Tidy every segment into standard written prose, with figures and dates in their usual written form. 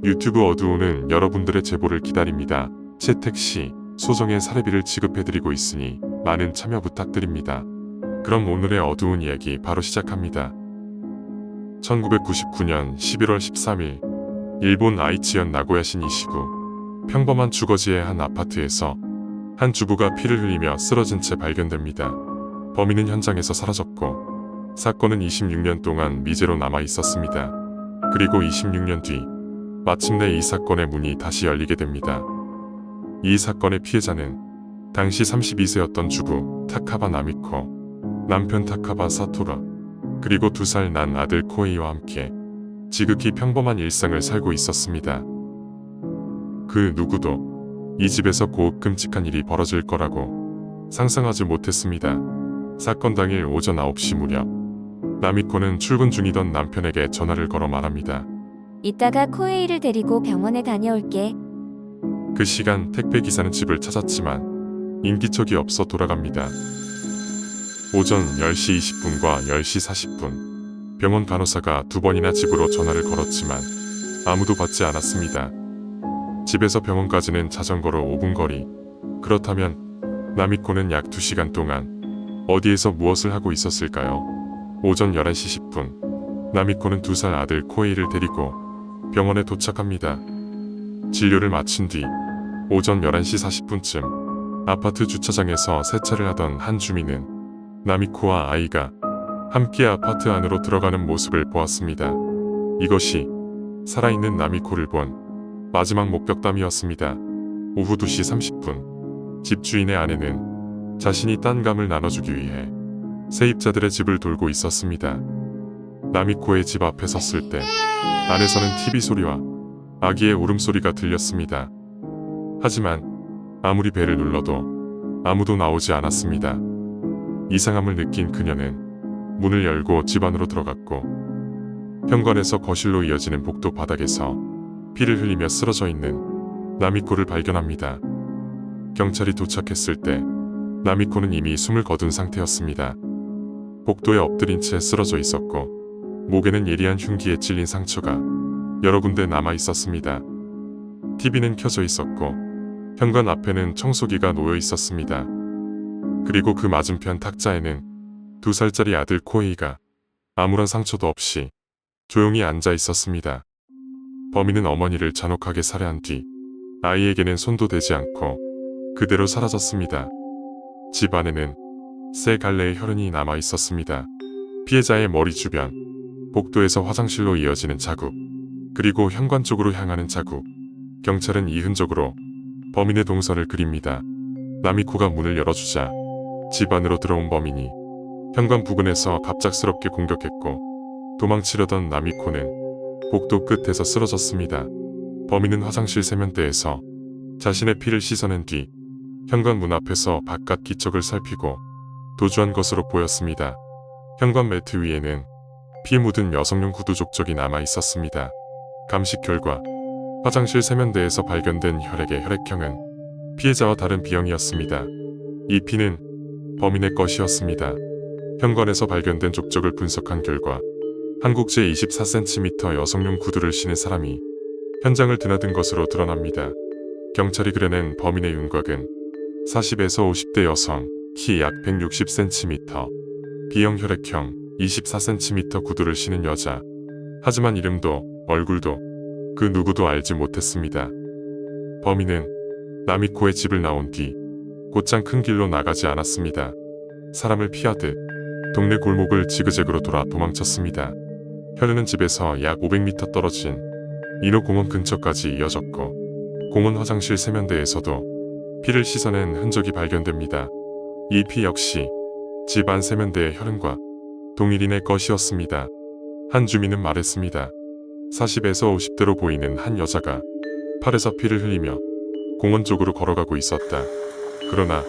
유튜브 어두우는 여러분들의 제보를 기다립니다. 채택 시 소정의 사례비를 지급해드리고 있으니 많은 참여 부탁드립니다. 그럼 오늘의 어두운 이야기 바로 시작합니다. 1999년 11월 13일 일본 아이치현 나고야시 니시구 평범한 주거지의 한 아파트에서 한 주부가 피를 흘리며 쓰러진 채 발견됩니다. 범인은 현장에서 사라졌고 사건은 26년 동안 미제로 남아 있었습니다. 그리고 26년 뒤 마침내 이 사건의 문이 다시 열리게 됩니다. 이 사건의 피해자는 당시 32세였던 주부 타카바 나미코, 남편 타카바 사토라, 그리고 2살 난 아들 코에이와 함께 지극히 평범한 일상을 살고 있었습니다. 그 누구도 이 집에서 곧 끔찍한 일이 벌어질 거라고 상상하지 못했습니다. 사건 당일 오전 9시 무렵 나미코는 출근 중이던 남편에게 전화를 걸어 말합니다. 이따가 코에이를 데리고 병원에 다녀올게. 그 시간 택배기사는 집을 찾았지만 인기척이 없어 돌아갑니다. 오전 10시 20분과 10시 40분 병원 간호사가 2번이나 집으로 전화를 걸었지만 아무도 받지 않았습니다. 집에서 병원까지는 자전거로 5분 거리. 그렇다면 나미코는 약 2시간 동안 어디에서 무엇을 하고 있었을까요? 오전 11시 10분 나미코는 2살 아들 코에이를 데리고 병원에 도착합니다. 진료를 마친 뒤 오전 11시 40분쯤 아파트 주차장에서 세차를 하던 한 주민은 나미코와 아이가 함께 아파트 안으로 들어가는 모습을 보았습니다. 이것이 살아있는 나미코를 본 마지막 목격담이었습니다. 오후 2시 30분 집주인의 아내는 자신이 딴 감을 나눠주기 위해 세입자들의 집을 돌고 있었습니다. 나미코의 집 앞에 섰을 때 안에서는 TV 소리와 아기의 울음소리가 들렸습니다. 하지만 아무리 벨을 눌러도 아무도 나오지 않았습니다. 이상함을 느낀 그녀는 문을 열고 집 안으로 들어갔고 현관에서 거실로 이어지는 복도 바닥에서 피를 흘리며 쓰러져 있는 나미코를 발견합니다. 경찰이 도착했을 때 나미코는 이미 숨을 거둔 상태였습니다. 복도에 엎드린 채 쓰러져 있었고 목에는 예리한 흉기에 찔린 상처가 여러 군데 남아 있었습니다. TV는 켜져 있었고 현관 앞에는 청소기가 놓여 있었습니다. 그리고 그 맞은편 탁자에는 2살짜리 아들 코에이가 아무런 상처도 없이 조용히 앉아 있었습니다. 범인은 어머니를 잔혹하게 살해한 뒤 아이에게는 손도 대지 않고 그대로 사라졌습니다. 집 안에는 새 갈래의 혈흔이 남아 있었습니다. 피해자의 머리 주변, 복도에서 화장실로 이어지는 자국, 그리고 현관 쪽으로 향하는 자국. 경찰은 이 흔적으로 범인의 동선을 그립니다. 나미코가 문을 열어주자 집 안으로 들어온 범인이 현관 부근에서 갑작스럽게 공격했고 도망치려던 나미코는 복도 끝에서 쓰러졌습니다. 범인은 화장실 세면대에서 자신의 피를 씻어낸 뒤 현관 문 앞에서 바깥 기척을 살피고 도주한 것으로 보였습니다. 현관 매트 위에는 피 묻은 여성용 구두 족적이 남아 있었습니다. 감식 결과 화장실 세면대에서 발견된 혈액의 혈액형은 피해자와 다른 B형이었습니다. 이 피는 범인의 것이었습니다. 현관에서 발견된 족적을 분석한 결과 한국 제24cm 여성용 구두를 신은 사람이 현장을 드나든 것으로 드러납니다. 경찰이 그려낸 범인의 윤곽은 40에서 50대 여성, 키 약 160cm, B형 혈액형, 24cm 구두를 신은 여자. 하지만 이름도 얼굴도 그 누구도 알지 못했습니다. 범인은 나미코의 집을 나온 뒤 곧장 큰 길로 나가지 않았습니다. 사람을 피하듯 동네 골목을 지그재그로 돌아 도망쳤습니다. 혈흔은 집에서 약 500m 떨어진 인호공원 근처까지 이어졌고 공원 화장실 세면대에서도 피를 씻어낸 흔적이 발견됩니다. 이 피 역시 집안 세면대의 혈흔과 동일인의 것이었습니다. 한 주민은 말했습니다. 40에서 50대로 보이는 한 여자가 팔에서 피를 흘리며 공원 쪽으로 걸어가고 있었다. 그러나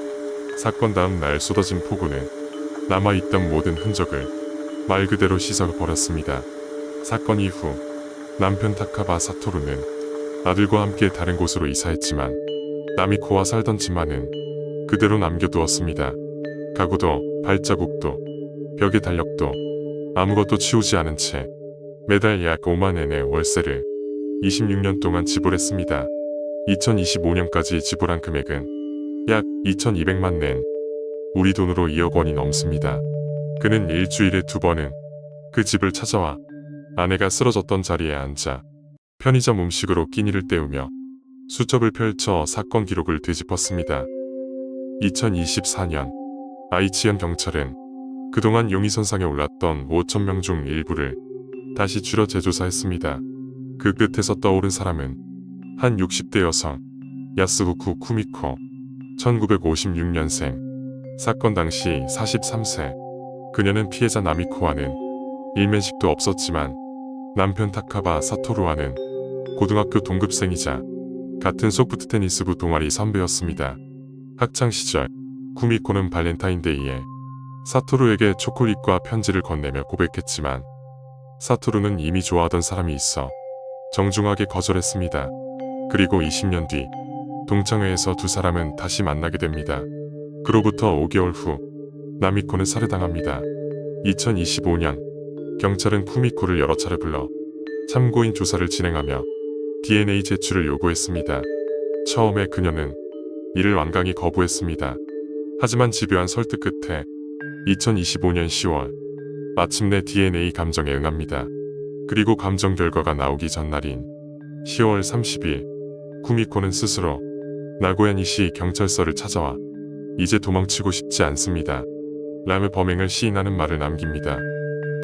사건 다음 날 쏟아진 폭우는 남아있던 모든 흔적을 말 그대로 씻어버렸습니다. 사건 이후 남편 타카바 사토루는 아들과 함께 다른 곳으로 이사했지만 나미코와 살던 집만은 그대로 남겨두었습니다. 가구도 발자국도 벽의 달력도 아무것도 치우지 않은 채 매달 약 5만 엔의 월세를 26년 동안 지불했습니다. 2025년까지 지불한 금액은 약 2,200만 넨, 우리 돈으로 2억 원이 넘습니다. 그는 일주일에 2번은 그 집을 찾아와 아내가 쓰러졌던 자리에 앉아 편의점 음식으로 끼니를 때우며 수첩을 펼쳐 사건 기록을 되짚었습니다. 2024년 아이치현 경찰은 그동안 용의선상에 올랐던 5,000명 중 일부를 다시 줄여 재조사했습니다. 그 끝에서 떠오른 사람은 한 60대 여성 야스후쿠 쿠미코, 1956년생, 사건 당시 43세. 그녀는 피해자 나미코와는 일면식도 없었지만 남편 타카바 사토루와는 고등학교 동급생이자 같은 소프트 테니스부 동아리 선배였습니다. 학창 시절 쿠미코는 발렌타인데이에 사토루에게 초콜릿과 편지를 건네며 고백했지만 사토루는 이미 좋아하던 사람이 있어 정중하게 거절했습니다. 그리고 20년 뒤 동창회에서 두 사람은 다시 만나게 됩니다. 그로부터 5개월 후 나미코는 살해당합니다. 2025년 경찰은 쿠미코를 여러 차례 불러 참고인 조사를 진행하며 DNA 제출을 요구했습니다. 처음에 그녀는 이를 완강히 거부했습니다. 하지만 집요한 설득 끝에 2025년 10월 마침내 DNA 감정에 응합니다. 그리고 감정 결과가 나오기 전날인 10월 30일 쿠미코는 스스로 나고야니시 경찰서를 찾아와 이제 도망치고 싶지 않습니다 라며 범행을 시인하는 말을 남깁니다.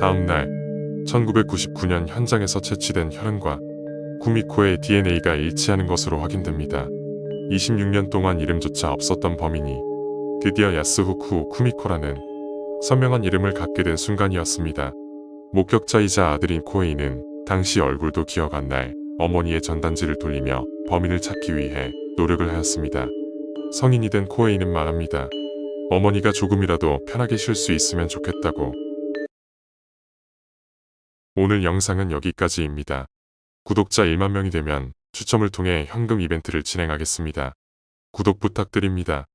다음 날 1999년 현장에서 채취된 혈흔과 쿠미코의 DNA가 일치하는 것으로 확인됩니다. 26년 동안 이름조차 없었던 범인이 드디어 야스후쿠 쿠미코라는 선명한 이름을 갖게 된 순간이었습니다. 목격자이자 아들인 코에이는 당시 얼굴도 기억 안 날 어머니의 전단지를 돌리며 범인을 찾기 위해 노력을 하였습니다. 성인이 된 코에이는 말합니다. 어머니가 조금이라도 편하게 쉴 수 있으면 좋겠다고. 오늘 영상은 여기까지입니다. 구독자 1만 명이 되면 추첨을 통해 현금 이벤트를 진행하겠습니다. 구독 부탁드립니다.